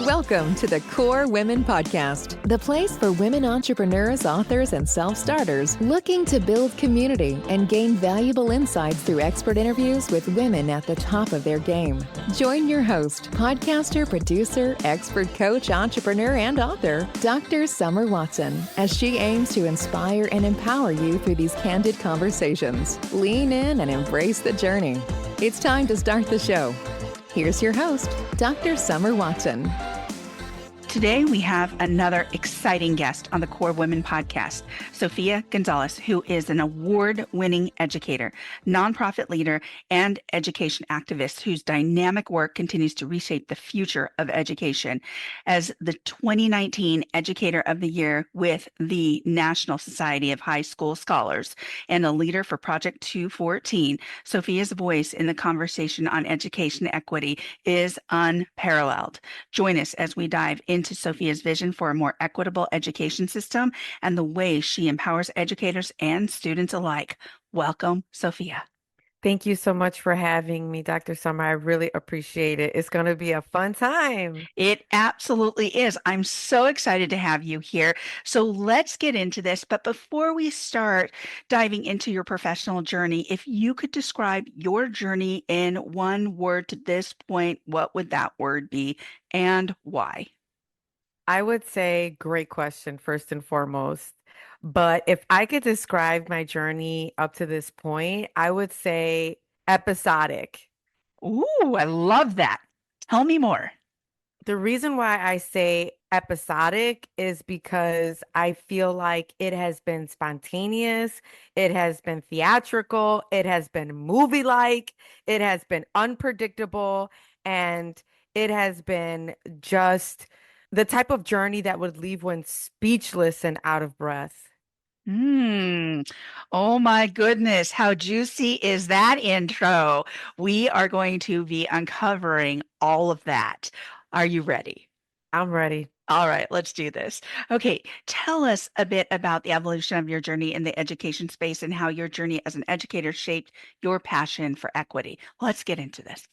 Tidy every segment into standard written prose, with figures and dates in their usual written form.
Welcome to the Core Women Podcast, the place for women entrepreneurs, authors, and self-starters looking to build community and gain valuable insights through expert interviews with women at the top of their game. Join your host, podcaster, producer, expert coach, entrepreneur, and author, Dr. Summer Watson, as she aims to inspire and empower you through these candid conversations. Lean in and embrace the journey. It's time to start the show. Here's your host, Dr. Summer Watson. Today, we have another exciting guest on the Core Women podcast, Sofia Gonzalez, who is an award-winning educator, nonprofit leader, and education activist whose dynamic work continues to reshape the future of education. As the 2019 Educator of the Year with the National Society of High School Scholars and a leader for Project 214, Sofia's voice in the conversation on education equity is unparalleled. Join us as we dive into Sofia's vision for a more equitable education system and the way she empowers educators and students alike. Welcome, Sofia. Thank you so much for having me, Dr. Summer. I really appreciate it. It's going to be a fun time. It absolutely is. I'm so excited to have you here. So let's get into this. But before we start diving into your professional journey, if you could describe your journey in one word to this point, what would that word be and why? I would say great question, first and foremost. But if I could describe my journey up to this point, I would say episodic. Ooh, I love that. Tell me more. The reason why I say episodic is because I feel like it has been spontaneous, it has been theatrical, it has been movie-like, it has been unpredictable, and it has been just the type of journey that would leave one speechless and out of breath. Oh my goodness. How juicy is that intro? We are going to be uncovering all of that. Are you ready? I'm ready. All right, let's do this. Okay, tell us a bit about the evolution of your journey in the education space and how your journey as an educator shaped your passion for equity. Let's get into this.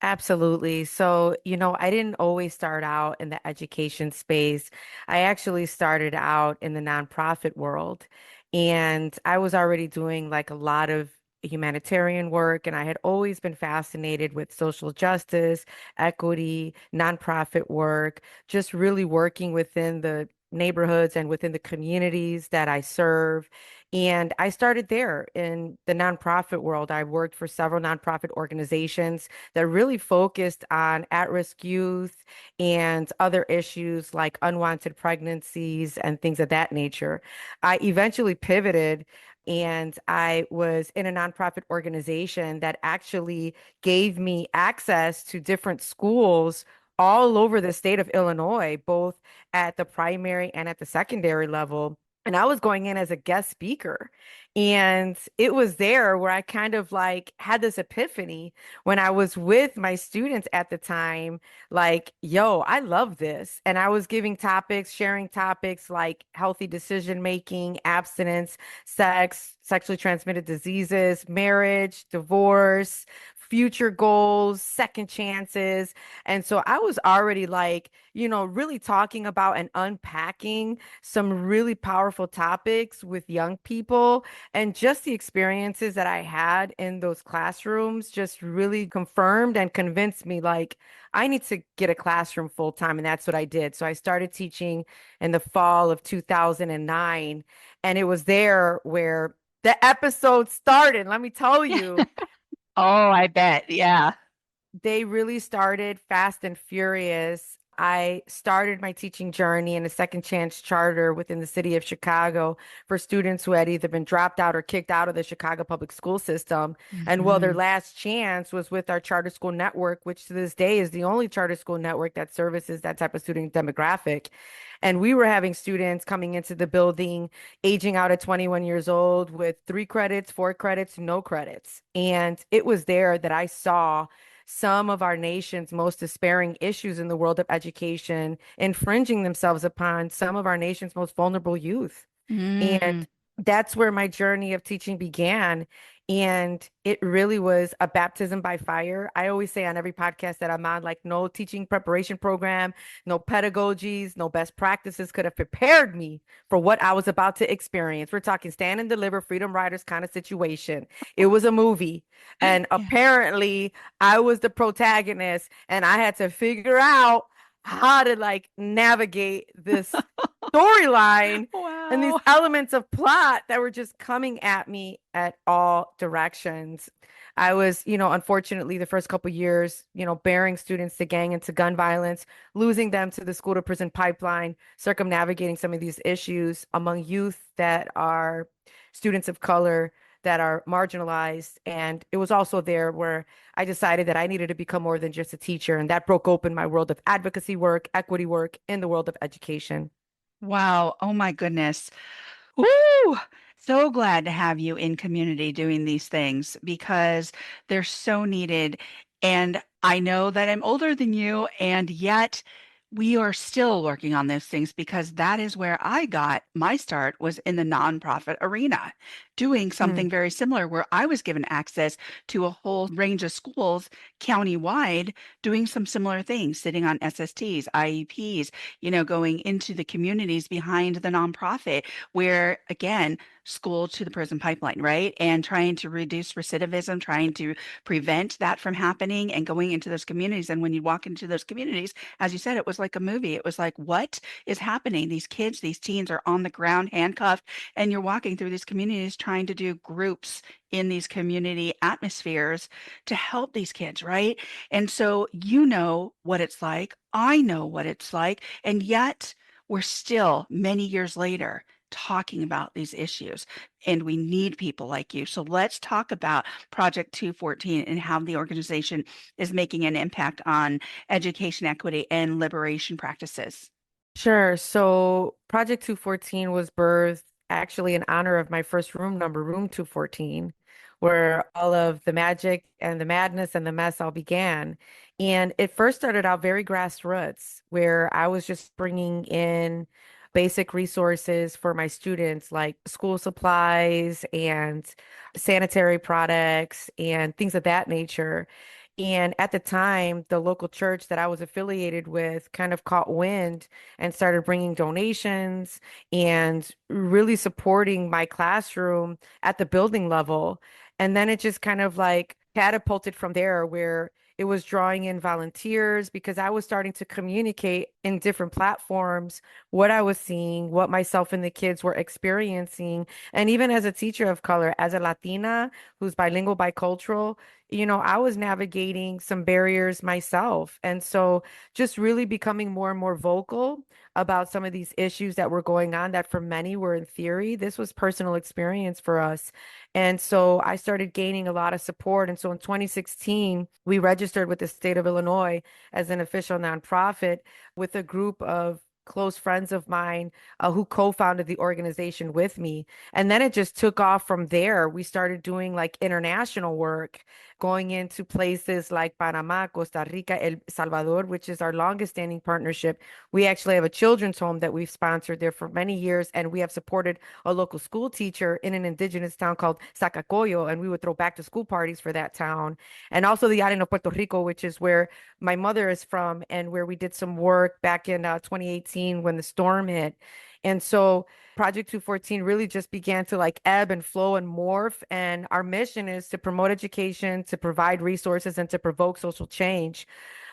Absolutely. So, I didn't always start out in the education space. I actually started out in the nonprofit world, and I was already doing like a lot of humanitarian work, and I had always been fascinated with social justice, equity, nonprofit work, just really working within the neighborhoods and within the communities that I serve. And I started there in the nonprofit world. I worked for several nonprofit organizations that really focused on at-risk youth and other issues like unwanted pregnancies and things of that nature. I eventually pivoted and I was in a nonprofit organization that actually gave me access to different schools all over the state of Illinois, both at the primary and at the secondary level. And I was going in as a guest speaker. And it was there where I kind of like had this epiphany when I was with my students at the time, like, yo, I love this. And I was giving topics, sharing topics like healthy decision making, abstinence, sex, sexually transmitted diseases, marriage, divorce, future goals, second chances. And so I was already like, really talking about and unpacking some really powerful topics with young people. And just the experiences that I had in those classrooms just really confirmed and convinced me like I need to get a classroom full time. And that's what I did. So I started teaching in the fall of 2009. And it was there where the episode started. Let me tell you. Oh, I bet. Yeah. They really started fast and furious. I started my teaching journey in a second chance charter within the city of Chicago for students who had either been dropped out or kicked out of the Chicago public school system. And while their last chance was with our charter school network, which to this day is the only charter school network that services that type of student demographic. And we were having students coming into the building, aging out at 21 years old with 3 credits, 4 credits, no credits. And it was there that I saw some of our nation's most despairing issues in the world of education, infringing themselves upon some of our nation's most vulnerable youth. And that's where my journey of teaching began. And it really was a baptism by fire. I always say on every podcast that I'm on, like, no teaching preparation program, no pedagogies, no best practices could have prepared me for what I was about to experience. We're talking stand and deliver Freedom Riders kind of situation. It was a movie. And Yeah. apparently I was the protagonist and I had to figure out how to like navigate this storyline and these Wow. elements of plot that were just coming at me at all directions. I was, unfortunately, the first couple years, bearing students to gang and to gun violence, losing them to the school to prison pipeline, circumnavigating some of these issues among youth that are students of color that are marginalized. And it was also there where I decided that I needed to become more than just a teacher. And that broke open my world of advocacy work, equity work in the world of education. Wow. Oh my goodness. Woo! So glad to have you in community doing these things because they're so needed. And I know that I'm older than you, and yet we are still working on those things because that is where I got my start was in the nonprofit arena, doing Mm. something very similar where I was given access to a whole range of schools county-wide, doing some similar things, sitting on SSTs, IEPs, going into the communities behind the nonprofit where, again, school to the prison pipeline, right? And trying to reduce recidivism, trying to prevent that from happening and going into those communities. And when you walk into those communities, as you said, it was like a movie. It was like, what is happening? These kids, these teens are on the ground, handcuffed, and you're walking through these communities trying to do groups in these community atmospheres to help these kids, right? And so you know what it's like. I know what it's like. And yet we're still many years later talking about these issues and we need people like you. So let's talk about Project 214 and how the organization is making an impact on education equity and liberation practices. Sure. So Project 214 was birthed actually in honor of my first room number, Room 214, where all of the magic and the madness and the mess all began. And it first started out very grassroots, where I was just bringing in basic resources for my students, like school supplies and sanitary products and things of that nature. And at the time, the local church that I was affiliated with kind of caught wind and started bringing donations and really supporting my classroom at the building level. And then it just kind of like catapulted from there, where it was drawing in volunteers because I was starting to communicate in different platforms what I was seeing, what myself and the kids were experiencing. And even as a teacher of color, as a Latina who's bilingual, bicultural, I was navigating some barriers myself. And so just really becoming more and more vocal about some of these issues that were going on that for many were in theory. This was personal experience for us. And so I started gaining a lot of support. And so in 2016, we registered with the state of Illinois as an official nonprofit with a group of close friends of mine who co-founded the organization with me. And then it just took off from there. We started doing like international work, going into places like Panama, Costa Rica, El Salvador, which is our longest standing partnership. We actually have a children's home that we've sponsored there for many years, and we have supported a local school teacher in an indigenous town called Sacacoyo, and we would throw back to school parties for that town. And also the island of Puerto Rico, which is where my mother is from, and where we did some work back in 2018 when the storm hit. And so Project 214 really just began to like ebb and flow and morph. And our mission is to promote education, to provide resources, and to provoke social change.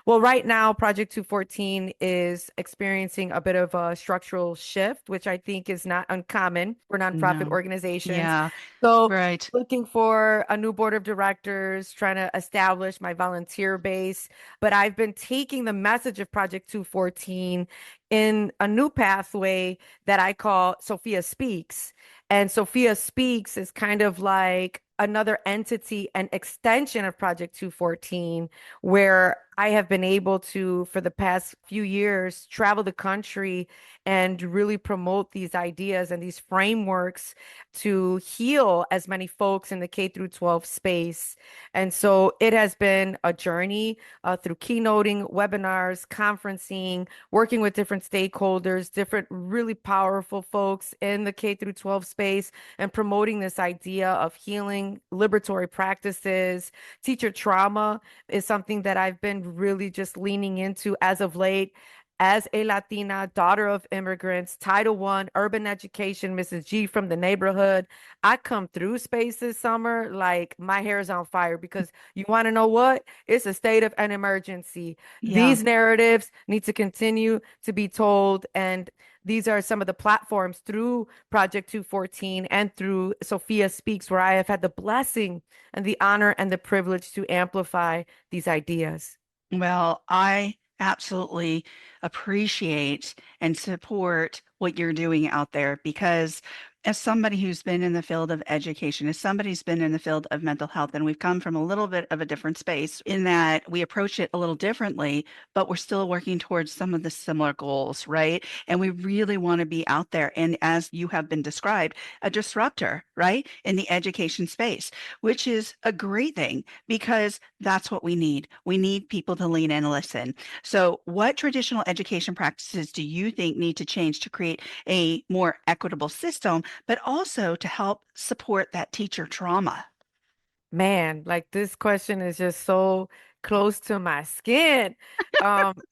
Well, right now, Project 214 is experiencing a bit of a structural shift, which I think is not uncommon for nonprofit No. organizations. Yeah, So, right. looking for a new board of directors, trying to establish my volunteer base. But I've been taking the message of Project 214 in a new pathway that I call Sofia Speaks. And Sofia Speaks is kind of like another entity and extension of Project 214, where I have been able to, for the past few years, travel the country and really promote these ideas and these frameworks to heal as many folks in the K through 12 space. And so it has been a journey through keynoting, webinars, conferencing, working with different stakeholders, different really powerful folks in the K through 12 space, and promoting this idea of healing building liberatory practices. Teacher trauma is something that I've been really just leaning into as of late. As a Latina, daughter of immigrants, Title I, urban education, Mrs. G from the neighborhood. I come through space this summer like my hair is on fire because you want to know what? It's a state of an emergency. Yeah. These narratives need to continue to be told. And these are some of the platforms through Project 214 and through Sophia Speaks, where I have had the blessing and the honor and the privilege to amplify these ideas. Well, I absolutely appreciate and support what you're doing out there because as somebody who's been in the field of education, as somebody who's been in the field of mental health, and we've come from a little bit of a different space in that we approach it a little differently, but we're still working towards some of the similar goals, right? And we really want to be out there. And as you have been described, a disruptor, right, in the education space, which is a great thing because that's what we need. We need people to lean in and listen. So, what traditional education practices do you think need to change to create a more equitable system, but also to help support that teacher trauma? Man, like this question is just so close to my skin.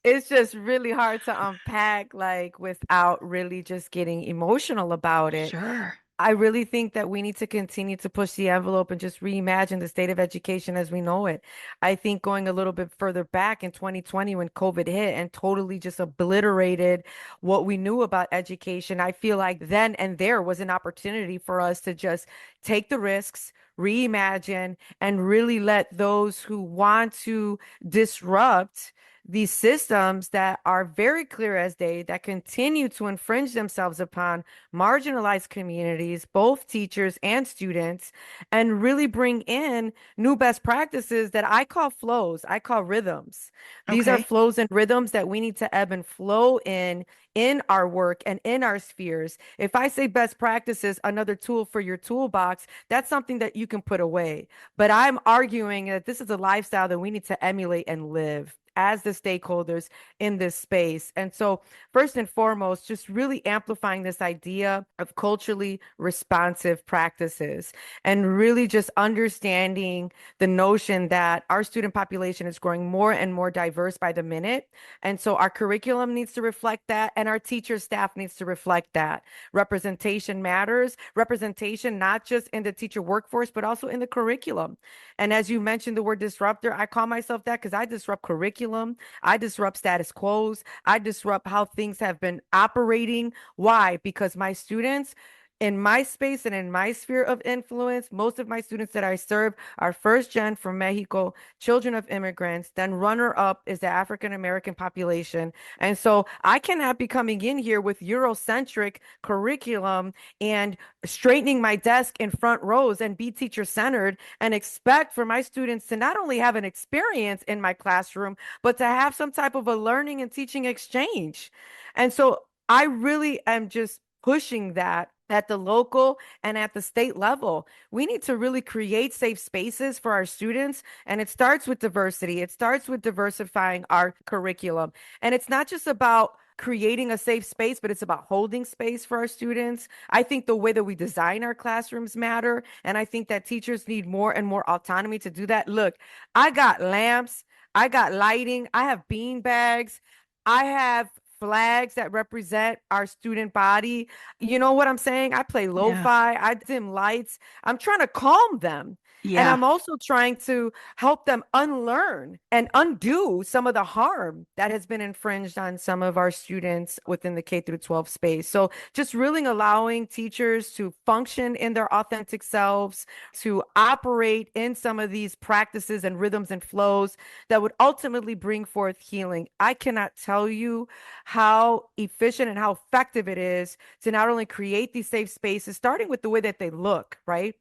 It's just really hard to unpack, like, without really just getting emotional about it. Sure. I really think that we need to continue to push the envelope and just reimagine the state of education as we know it. I think going a little bit further back in 2020 when COVID hit and totally just obliterated what we knew about education, I feel like then and there was an opportunity for us to just take the risks, reimagine, and really let those who want to disrupt these systems that are very clear as day, that continue to infringe themselves upon marginalized communities, both teachers and students, and really bring in new best practices that I call flows, I call rhythms. These are Okay. flows and rhythms that we need to ebb and flow in our work and in our spheres. If I say best practices, another tool for your toolbox, that's something that you can put away. But I'm arguing that this is a lifestyle that we need to emulate and live as the stakeholders in this space. And so, first and foremost, just really amplifying this idea of culturally responsive practices and really just understanding the notion that our student population is growing more and more diverse by the minute. And so, our curriculum needs to reflect that, and our teacher staff needs to reflect that. Representation matters, representation not just in the teacher workforce, but also in the curriculum. And as you mentioned the word disruptor, I call myself that because I disrupt curriculum, I disrupt status quos, I disrupt how things have been operating. Why? Because my students in my space and in my sphere of influence, most of my students that I serve are first gen from Mexico, children of immigrants. Then runner up is the African American population. And so I cannot be coming in here with Eurocentric curriculum and straightening my desk in front rows and be teacher centered and expect for my students to not only have an experience in my classroom, but to have some type of a learning and teaching exchange. And so I really am just pushing that at the local and at the state level. We need to really create safe spaces for our students. And it starts with diversity. It starts with diversifying our curriculum. And it's not just about creating a safe space, but it's about holding space for our students. I think the way that we design our classrooms matter. And I think that teachers need more and more autonomy to do that. Look, I got lamps, I got lighting, I have bean bags, I have flags that represent our student body. You know what I'm saying? I play Yeah. lo-fi, I dim lights. I'm trying to calm them. And Yeah. I'm also trying to help them unlearn and undo some of the harm that has been infringed on some of our students within the K through 12 space. So just really allowing teachers to function in their authentic selves, to operate in some of these practices and rhythms and flows that would ultimately bring forth healing. I cannot tell you how efficient and how effective it is to not only create these safe spaces, starting with the way that they look, right?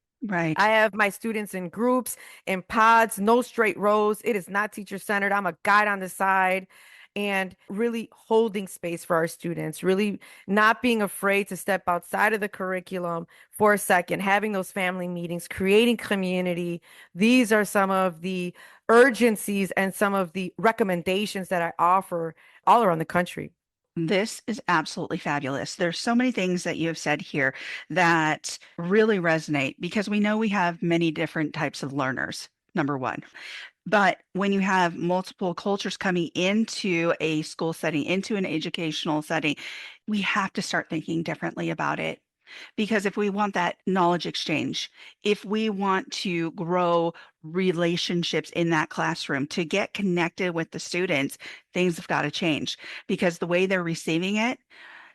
I Right. have my students in groups, in pods, no straight rows. It is not teacher centered. I'm a guide on the side and really holding space for our students, really not being afraid to step outside of the curriculum for a second, having those family meetings, creating community. These are some of the urgencies and some of the recommendations that I offer all around the country. This is absolutely fabulous. There's so many things that you have said here that really resonate because we know we have many different types of learners, number one. But when you have multiple cultures coming into a school setting, into an educational setting, we have to start thinking differently about it. Because if we want that knowledge exchange, if we want to grow relationships in that classroom, to get connected with the students, things have got to change because the way they're receiving it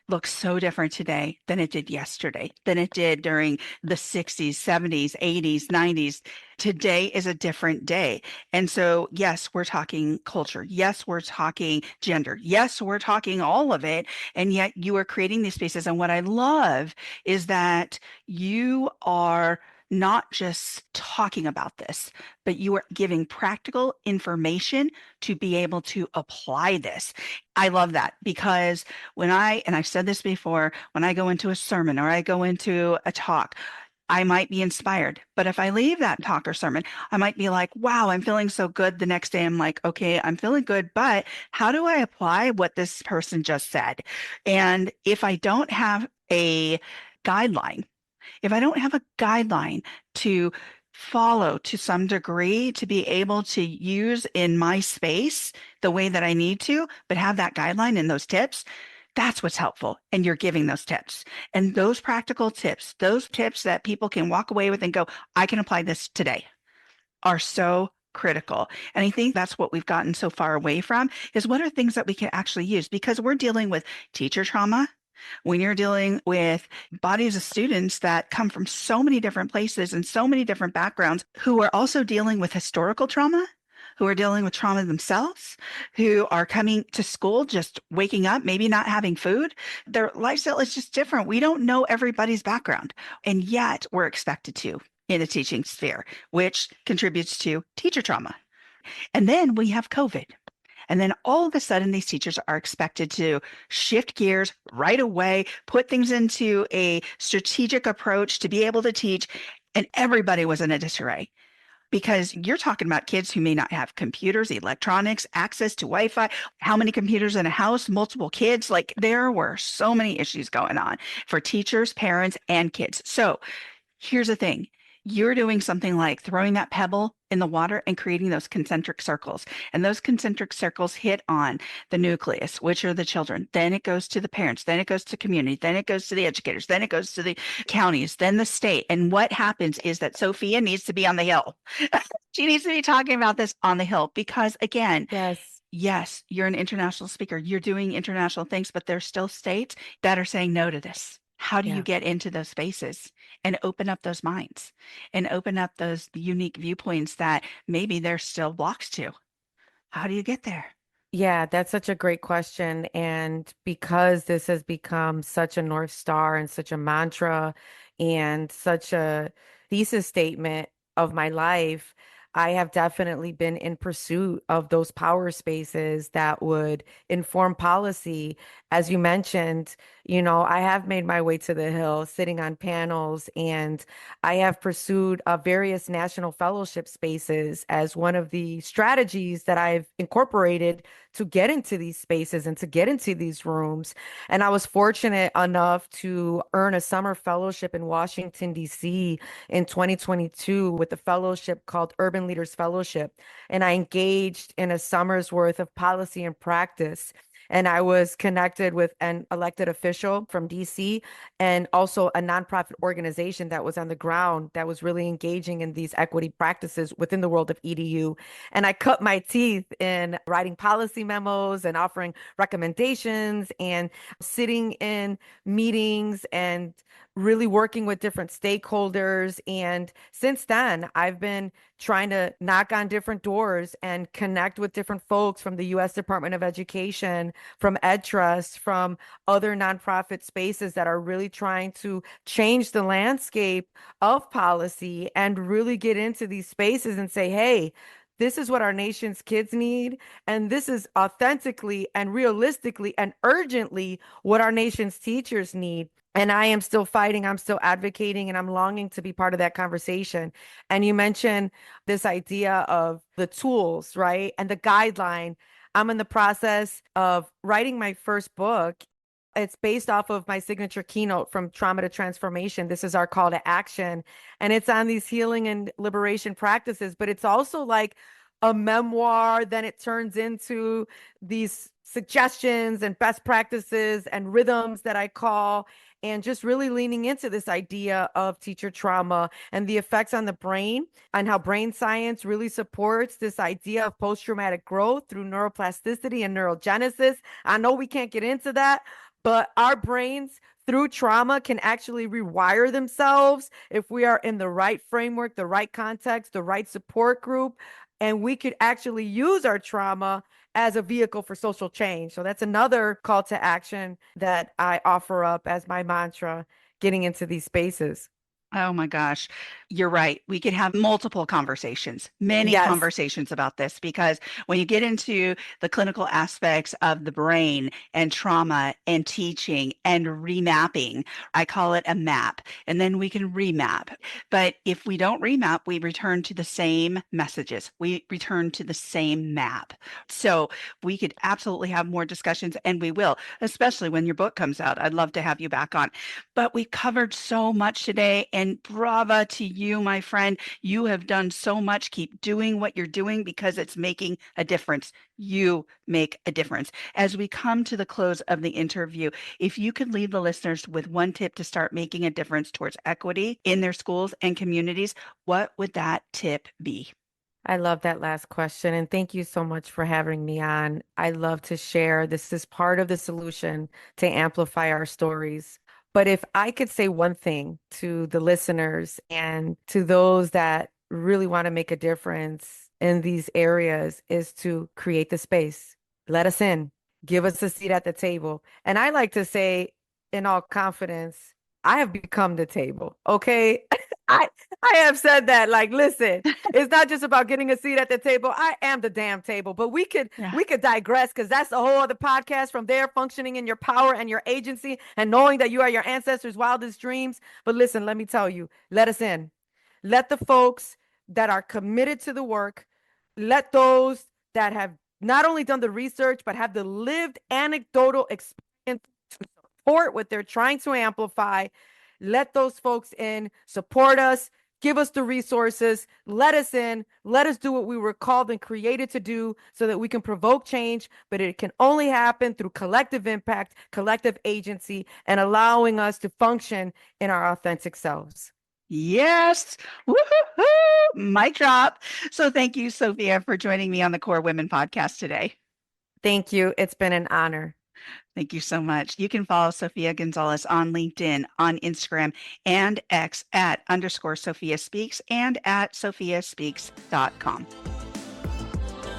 looks so different today than it did yesterday, than it did during the 60s, 70s, 80s, 90s. Today is a different day. And so, yes, we're talking culture. Yes, we're talking gender. Yes, we're talking all of it. And yet you are creating these spaces. And what I love is that you are not just talking about this, but you are giving practical information to be able to apply this. I love that because and I've said this before, when I go into a sermon or I go into a talk, I might be inspired. But if I leave that talk or sermon, I might be like, wow, I'm feeling so good. The next day, I'm like, okay, I'm feeling good, but how do I apply what this person just said? And if I don't have a guideline, if I don't have a guideline to follow to some degree to be able to use in my space the way that I need to, but have that guideline and those tips, that's what's helpful. And you're giving those tips and those practical tips, those tips that people can walk away with and go, I can apply this today, are so critical. And I think that's what we've gotten so far away from is what are things that we can actually use because we're dealing with teacher trauma. When you're dealing with bodies of students that come from so many different places and so many different backgrounds who are also dealing with historical trauma, who are dealing with trauma themselves, who are coming to school just waking up, maybe not having food. Their lifestyle is just different. We don't know everybody's background, and yet we're expected to in the teaching sphere, which contributes to teacher trauma. And then we have COVID. And then all of a sudden, these teachers are expected to shift gears right away, put things into a strategic approach to be able to teach. And everybody was in a disarray because you're talking about kids who may not have computers, electronics, access to Wi-Fi, how many computers in a house, multiple kids. Like there were so many issues going on for teachers, parents, and kids. So here's the thing. You're doing something like throwing that pebble in the water and creating those concentric circles. And those concentric circles hit on the nucleus, which are the children. Then it goes to the parents. Then it goes to community. Then it goes to the educators. Then it goes to the counties, then the state. And what happens is that Sophia needs to be on the hill. She needs to be talking about this on the hill because, again, Yes. yes, you're an international speaker. You're doing international things, but there's still states that are saying no to this. How do you Yeah. get into those spaces and open up those minds and open up those unique viewpoints that maybe there's still blocks to? How do you get there? Yeah, that's such a great question. And because this has become such a North Star and such a mantra and such a thesis statement of my life, I have definitely been in pursuit of those power spaces that would inform policy. As you mentioned, I have made my way to the Hill, sitting on panels, and I have pursued various national fellowship spaces as one of the strategies that I've incorporated to get into these spaces and to get into these rooms. And I was fortunate enough to earn a summer fellowship in Washington, D.C. in 2022 with a fellowship called Urban Leaders Fellowship. And I engaged in a summer's worth of policy and practice. And I was connected with an elected official from DC and also a nonprofit organization that was on the ground that was really engaging in these equity practices within the world of EDU. And I cut my teeth in writing policy memos and offering recommendations and sitting in meetings and really working with different stakeholders. And since then, I've been trying to knock on different doors and connect with different folks from the U.S. Department of Education, from EdTrust, from other nonprofit spaces that are really trying to change the landscape of policy and really get into these spaces and say, hey, this is what our nation's kids need. And this is authentically and realistically and urgently what our nation's teachers need. And I am still fighting, I'm still advocating, and I'm longing to be part of that conversation. And you mentioned this idea of the tools, right? And the guideline. I'm in the process of writing my first book. It's based off of my signature keynote, From Trauma to Transformation. This is our call to action. And it's on these healing and liberation practices, but it's also like a memoir. Then it turns into these suggestions and best practices and rhythms that I call, and just really leaning into this idea of teacher trauma and the effects on the brain, and how brain science really supports this idea of post-traumatic growth through neuroplasticity and neurogenesis. I know we can't get into that, but our brains through trauma can actually rewire themselves if we are in the right framework, the right context, the right support group, and we could actually use our trauma as a vehicle for social change. So that's another call to action that I offer up as my mantra, getting into these spaces. Oh my gosh, you're right. We could have multiple conversations, many Yes. conversations about this, because when you get into the clinical aspects of the brain and trauma and teaching and remapping, I call it a map, and then we can remap. But if we don't remap, we return to the same messages. We return to the same map. So we could absolutely have more discussions, and we will, especially when your book comes out. I'd love to have you back on. But we covered so much today, and brava to you, my friend. You have done so much. Keep doing what you're doing because it's making a difference. You make a difference. As we come to the close of the interview, if you could leave the listeners with one tip to start making a difference towards equity in their schools and communities, what would that tip be? I love that last question. And thank you so much for having me on. I love to share. This is part of the solution to amplify our stories. But if I could say one thing to the listeners and to those that really want to make a difference in these areas, is to create the space. Let us in, give us a seat at the table. And I like to say, in all confidence, I have become the table. Okay. I I have said that, like, listen, it's not just about getting a seat at the table. I am the damn table. But we could Yeah. we could digress, because that's a whole other podcast. From there, functioning in your power and your agency and knowing that you are your ancestors' wildest dreams. But listen, let me tell you, let us in. Let the folks that are committed to the work, let those that have not only done the research, but have the lived anecdotal experience to support what they're trying to amplify. Let those folks in, support us, give us the resources, let us in, let us do what we were called and created to do, so that we can provoke change. But it can only happen through collective impact, collective agency, and allowing us to function in our authentic selves. Yes. Woo-hoo-hoo! Mic drop. So thank you, Sophia, for joining me on the Core Women podcast today. Thank you. It's been an honor. Thank you so much. You can follow Sofia Gonzalez on LinkedIn, on Instagram, and X at _Sophia Speaks and at sophiaspeaks.com.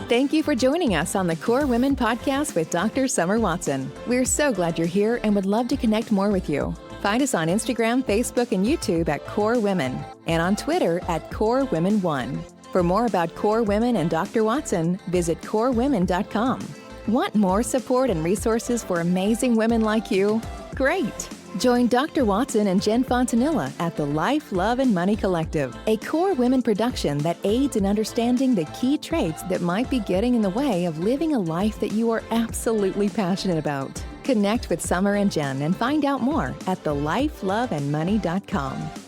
Thank you for joining us on the Core Women podcast with Dr. Summer Watson. We're so glad you're here and would love to connect more with you. Find us on Instagram, Facebook, and YouTube at Core Women, and on Twitter at Core Women 1. For more about Core Women and Dr. Watson, visit corewomen.com. Want more support and resources for amazing women like you? Great! Join Dr. Watson and Jen Fontanilla at the Life, Love, and Money Collective, a Core Women production that aids in understanding the key traits that might be getting in the way of living a life that you are absolutely passionate about. Connect with Summer and Jen and find out more at thelifeloveandmoney.com.